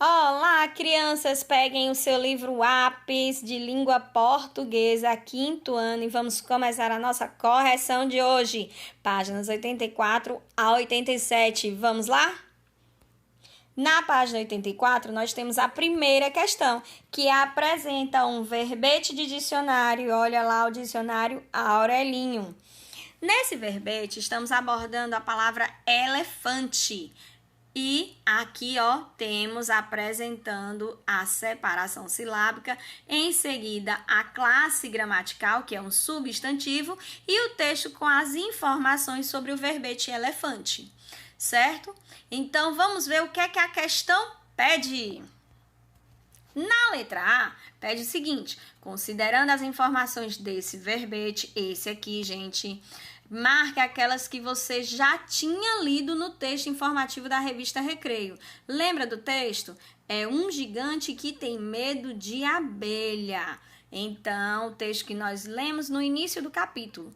Olá, crianças, peguem o seu livro Lápis de língua portuguesa, quinto ano, e vamos começar a nossa correção de hoje, páginas 84 a 87. Vamos lá? Na página 84, nós temos a primeira questão, que apresenta um verbete de dicionário. Olha lá o dicionário Aurelinho. Nesse verbete, estamos abordando a palavra elefante. E aqui, temos apresentando a separação silábica, em seguida a classe gramatical, que é um substantivo, e o texto com as informações sobre o verbete elefante, certo? Então, vamos ver o que é que a questão pede. Na letra A, pede o seguinte: considerando as informações desse verbete, esse aqui, gente, marque aquelas que você já tinha lido no texto informativo da revista Recreio. Lembra do texto? É um gigante que tem medo de abelha. Então, o texto que nós lemos no início do capítulo.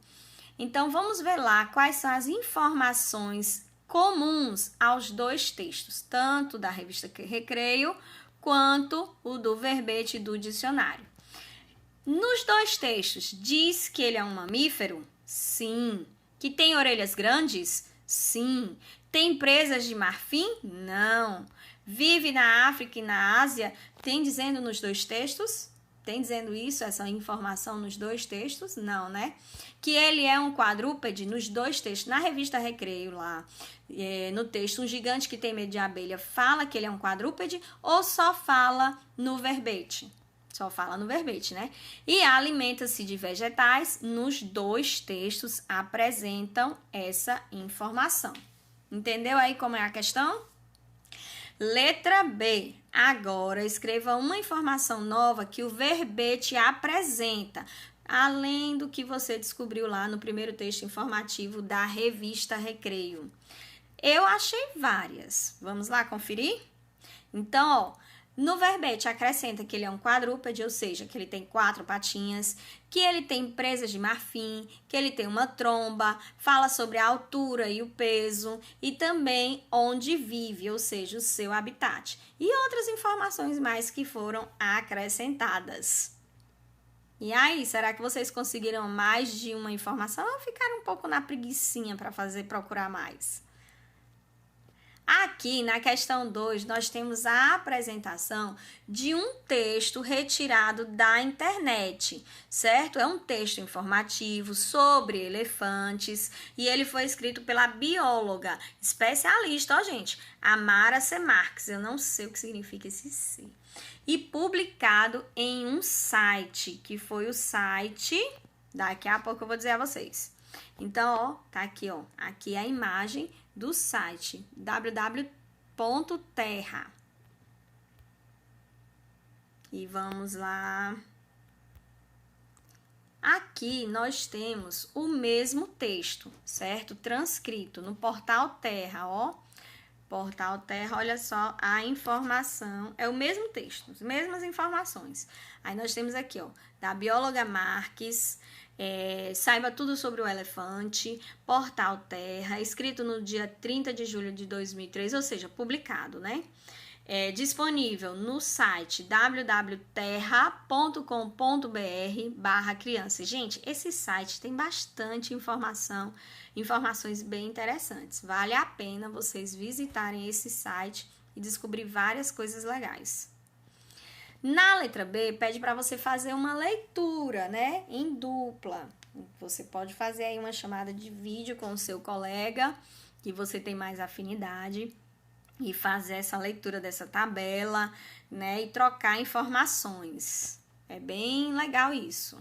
Então, vamos ver lá quais são as informações comuns aos dois textos, tanto da revista Recreio quanto o do verbete do dicionário. Nos dois textos, diz que ele é um mamífero? Sim. Que tem orelhas grandes? Sim. Tem presas de marfim? Não. Vive na África e na Ásia? Tem dizendo nos dois textos? Tem dizendo isso, essa informação nos dois textos? Não, né? Que ele é um quadrúpede nos dois textos. Na revista Recreio, lá, no texto, um gigante que tem medo de abelha fala que ele é um quadrúpede ou só fala no verbete? Só fala no verbete, né? E alimenta-se de vegetais, nos dois textos apresentam essa informação. Entendeu aí como é a questão? Letra B. Agora, escreva uma informação nova que o verbete apresenta, além do que você descobriu lá no primeiro texto informativo da revista Recreio. Eu achei várias. Vamos lá conferir? Então, no verbete acrescenta que ele é um quadrúpede, ou seja, que ele tem 4 patinhas, que ele tem presas de marfim, que ele tem uma tromba, fala sobre a altura e o peso e também onde vive, ou seja, o seu habitat. E outras informações mais que foram acrescentadas. E aí, será que vocês conseguiram mais de uma informação ou ficaram um pouco na preguicinha para procurar mais? Aqui, na questão 2, nós temos a apresentação de um texto retirado da internet, certo? É um texto informativo sobre elefantes e ele foi escrito pela bióloga especialista, gente, Amara C. Marques. Eu não sei o que significa esse C. E publicado em um site, que foi o site, daqui a pouco eu vou dizer a vocês. Então, tá aqui, aqui é a imagem do site www.terra. E vamos lá. Aqui nós temos o mesmo texto, certo? Transcrito no portal Terra, Portal Terra, olha só a informação, é o mesmo texto, as mesmas informações. Aí nós temos aqui, da bióloga Marques, saiba tudo sobre o elefante, Portal Terra, escrito no dia 30 de julho de 2003, ou seja, publicado, né? Disponível no site www.terra.com.br/criança. Gente, esse site tem bastante informações bem interessantes. Vale a pena vocês visitarem esse site e descobrir várias coisas legais. Na letra B, pede para você fazer uma leitura, né, em dupla. Você pode fazer aí uma chamada de vídeo com o seu colega, que você tem mais afinidade, e fazer essa leitura dessa tabela, né, e trocar informações. É bem legal isso.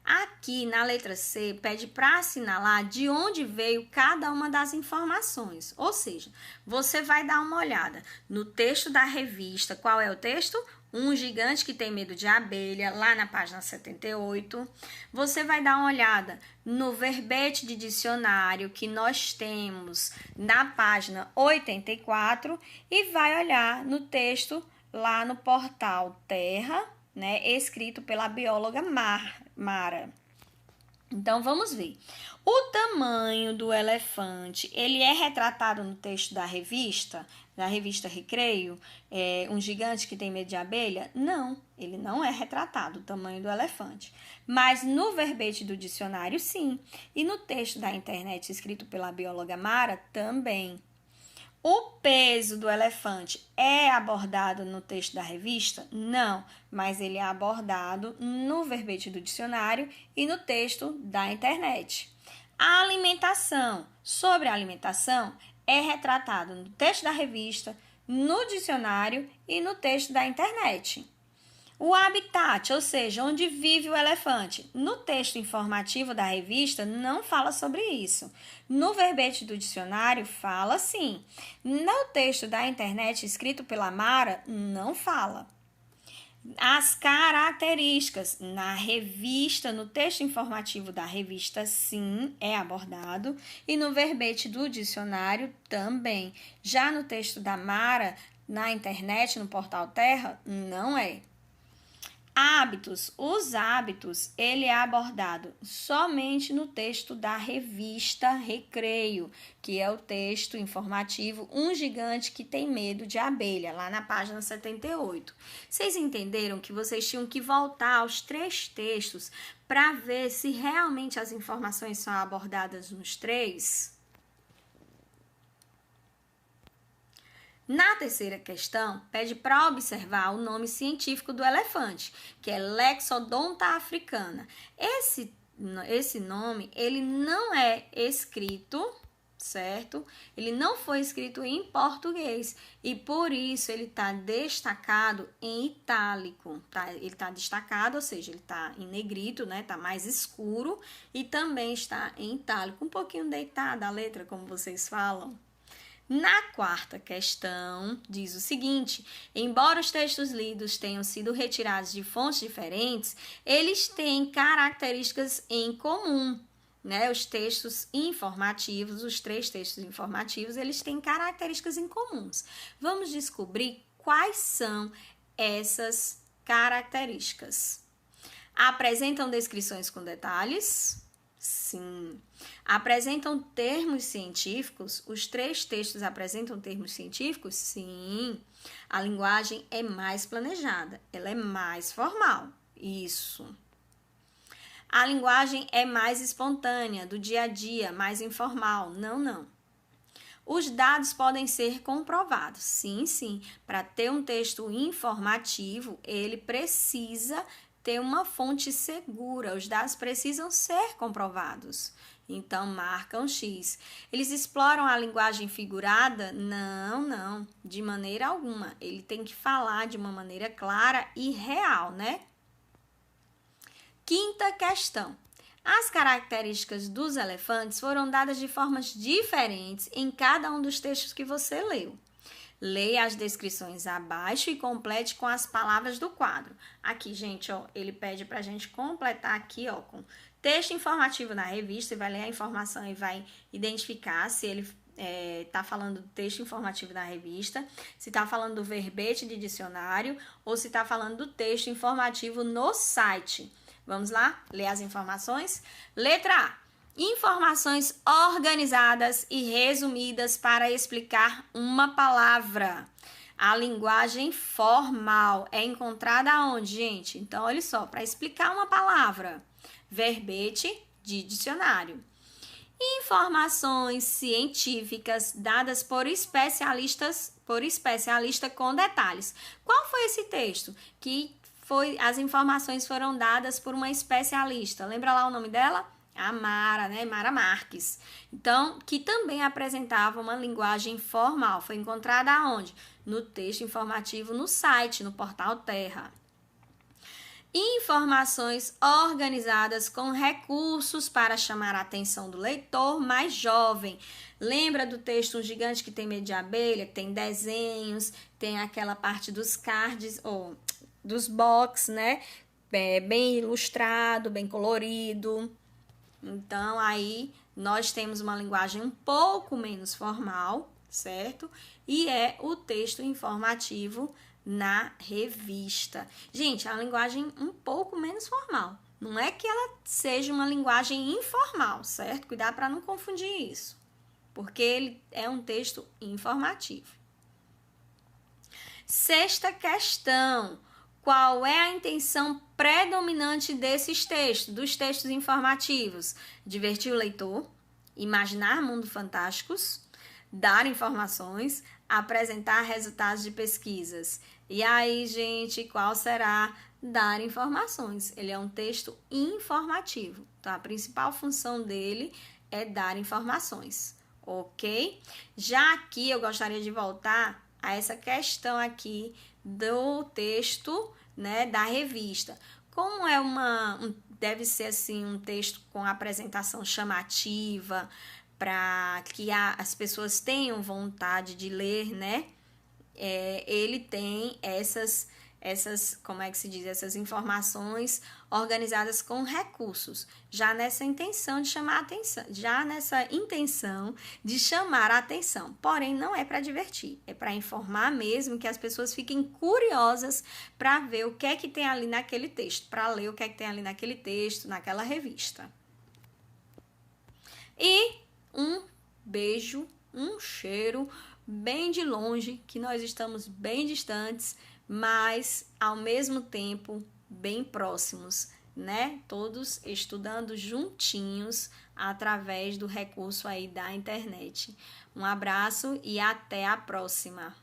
Aqui na letra C, pede para assinalar de onde veio cada uma das informações. Ou seja, você vai dar uma olhada no texto da revista. Qual é o texto? Um gigante que tem medo de abelha, lá na página 78. Você vai dar uma olhada no verbete de dicionário que nós temos na página 84 e vai olhar no texto lá no portal Terra, né, escrito pela bióloga Mara. Então, vamos ver. O tamanho do elefante, ele é retratado no texto da revista? da revista Recreio, um gigante que tem medo de abelha? Não, ele não é retratado, o tamanho do elefante. Mas no verbete do dicionário, sim. E no texto da internet escrito pela bióloga Mara, também. O peso do elefante é abordado no texto da revista? Não, mas ele é abordado no verbete do dicionário e no texto da internet. A alimentação, sobre a alimentação, é retratado no texto da revista, no dicionário e no texto da internet. O habitat, ou seja, onde vive o elefante, no texto informativo da revista não fala sobre isso. No verbete do dicionário fala sim. No texto da internet escrito pela Mara não fala. As características na revista, no texto informativo da revista, sim, é abordado, e no verbete do dicionário também. Já no texto da Mara, na internet, no portal Terra, não é. Hábitos. Os hábitos, ele é abordado somente no texto da revista Recreio, que é o texto informativo Um Gigante que Tem Medo de Abelha, lá na página 78. Vocês entenderam que vocês tinham que voltar aos 3 textos para ver se realmente as informações são abordadas nos 3? Na terceira questão, pede para observar o nome científico do elefante, que é Loxodonta africana. Esse nome, ele não é escrito, certo? Ele não foi escrito em português e por isso ele está destacado em itálico, tá? Ele está destacado, ou seja, ele está em negrito, né? Está mais escuro e também está em itálico, um pouquinho deitada a letra, como vocês falam. Na quarta questão, diz o seguinte: embora os textos lidos tenham sido retirados de fontes diferentes, eles têm características em comum, né? Os textos informativos, os 3 textos informativos, eles têm características em comuns. Vamos descobrir quais são essas características. Apresentam descrições com detalhes? Sim. Apresentam termos científicos? Os 3 textos apresentam termos científicos? Sim. A linguagem é mais planejada, ela é mais formal. Isso. A linguagem é mais espontânea, do dia a dia, mais informal. Não. Os dados podem ser comprovados. Sim, sim. Para ter um texto informativo, ele precisa ter uma fonte segura, os dados precisam ser comprovados. Então, marca um X. Eles exploram a linguagem figurada? Não, de maneira alguma. Ele tem que falar de uma maneira clara e real, né? Quinta questão. As características dos elefantes foram dadas de formas diferentes em cada um dos textos que você leu. Leia as descrições abaixo e complete com as palavras do quadro. Aqui, gente, ó, ele pede pra gente completar aqui, ó, com texto informativo na revista, e vai ler a informação e vai identificar se ele tá falando do texto informativo da revista, se tá falando do verbete de dicionário ou se tá falando do texto informativo no site. Vamos lá? Ler as informações? Letra A. Informações organizadas e resumidas para explicar uma palavra. A linguagem formal é encontrada onde, gente? Então, olha só, para explicar uma palavra. Verbete de dicionário. Informações científicas dadas por especialista com detalhes. Qual foi esse texto? As informações foram dadas por uma especialista. Lembra lá o nome dela? A Mara, né? Mara Marques. Então, que também apresentava uma linguagem formal. Foi encontrada aonde? No texto informativo no site, no portal Terra. Informações organizadas com recursos para chamar a atenção do leitor mais jovem. Lembra do texto Um Gigante que Tem Medo de Abelha? Que tem desenhos, tem aquela parte dos cards, ou dos box, né? Bem ilustrado, bem colorido. Então, aí, nós temos uma linguagem um pouco menos formal, certo? E é o texto informativo na revista. Gente, a linguagem um pouco menos formal. Não é que ela seja uma linguagem informal, certo? Cuidado para não confundir isso, porque ele é um texto informativo. Sexta questão: qual é a intenção predominante desses textos, dos textos informativos? Divertir o leitor, imaginar mundos fantásticos, dar informações, apresentar resultados de pesquisas. E aí, gente, qual será? Dar informações. Ele é um texto informativo. Então, a principal função dele é dar informações, ok? Já aqui, eu gostaria de voltar a essa questão aqui do texto, né, da revista. Como é deve ser assim um texto com apresentação chamativa, para que as pessoas tenham vontade de ler, né? Ele tem essas, como é que se diz, essas informações organizadas com recursos, já nessa intenção de chamar a atenção, porém não é para divertir, é para informar mesmo, que as pessoas fiquem curiosas para ver o que é que tem ali naquele texto, para ler o que é que tem ali naquele texto, naquela revista. E um beijo, um cheiro bem de longe, que nós estamos bem distantes, mas ao mesmo tempo bem próximos, né? Todos estudando juntinhos através do recurso aí da internet. Um abraço e até a próxima!